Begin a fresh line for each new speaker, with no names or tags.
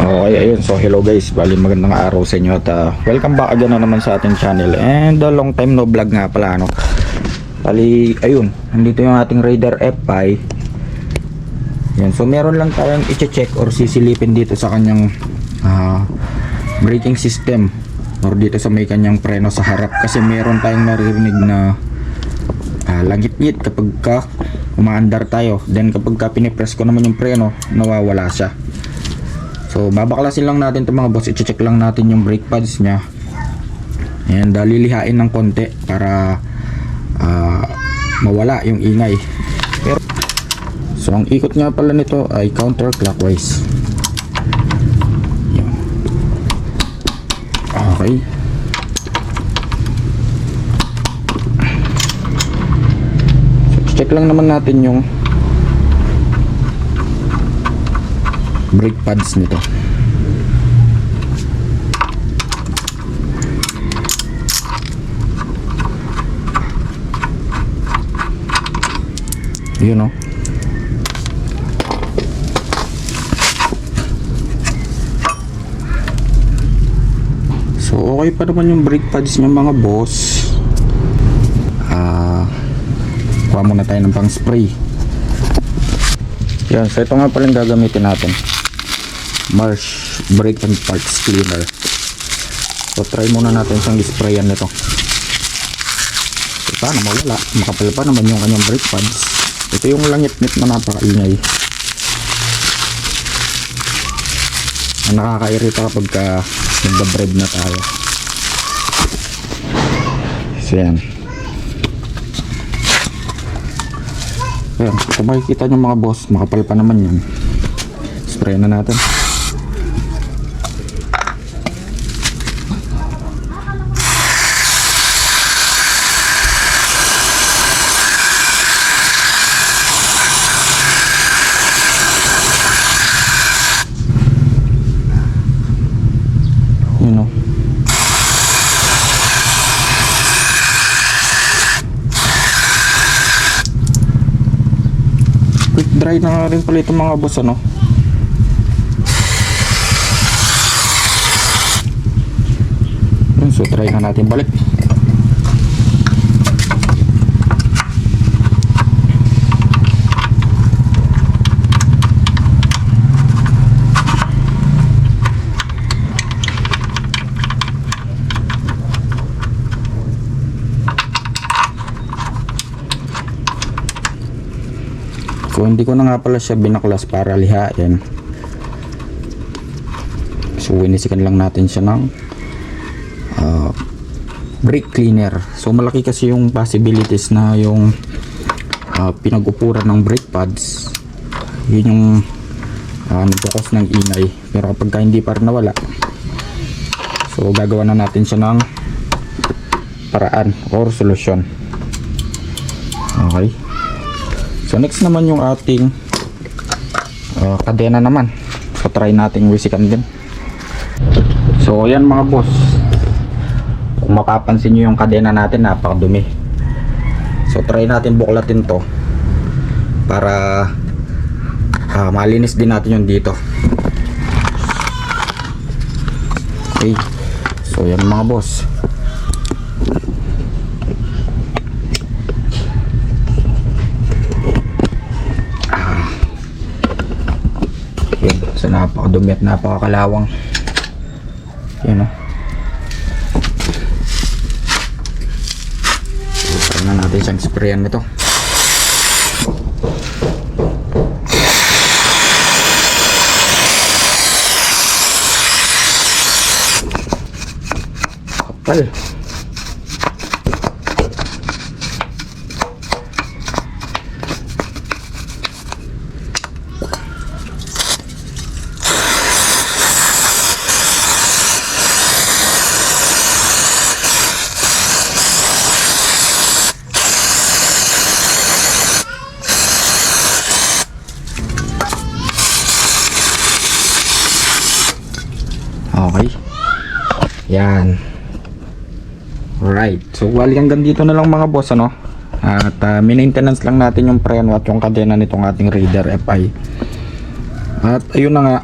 Okay, ayun. So, hello guys. Bali, magandang araw sa inyo at welcome back again na naman sa ating channel. And long time no vlog nga pala, ano. Bali, ayun. Nandito yung ating Raider F5. Yan. So, meron lang tayong i-check or sisilipin dito sa kanyang braking system or dito sa may kanyang preno sa harap. Kasi meron tayong naririnig na langit-ngit kapag umaandar tayo. Then, kapag pinipress ko naman yung preno, nawawala siya. So babaklasin lang natin itong mga boss, i-check lang natin yung brake pads nya. And lilihain ng konti para mawala yung ingay. Pero, so ang ikot nga pala nito ay counterclockwise. Okay. So check lang naman natin yung brake pads nito. Yun, no? So okay pa naman yung brake pads ng mga boss. Kuha muna tayo ng pang spray. Yan, so ito nga palang gagamitin natin, Marsh Brake and Parts Cleaner. So try muna natin siyang sprayan nito. So sana mawala, makapal pa naman yung kanyang brake pads. Ito yung langit-ngit na napakaingay na nakakairita kapag nagda-bread na tayo. So yan. Ayan, kung makikita nyo mga boss, makapal pa naman yan. Spray na natin. Yun, no? Quick dry na rin pala itong mga boss, ano. So try na natin balik. So hindi ko na nga pala siya binaklas para lihain. So winisikan lang natin siya ng brake cleaner. So malaki kasi yung possibilities na yung pinag-upuran ng brake pads, yun yung nagkakos ng ingay. Pero kapag hindi pa rin nawala, so gagawa na natin siya ng paraan or solusyon. Okay. So next naman yung ating kadena naman. So try nating wisikan din. So ayan mga boss, kung mapapansin nyo yung kadena natin, napakadumi. So try natin buklatin to para malinis din natin yung dito. Okay. So yan mga boss. Okay. So napakadumi at napakakalawang. Yan, no? Na natin siyang sprayan nito. Kapal. Okay. Yan. Alright. So, wali hanggang dito na lang mga boss, ano? At maintenance lang natin yung preno at yung kadena nitong ating Raider FI. At ayun na nga.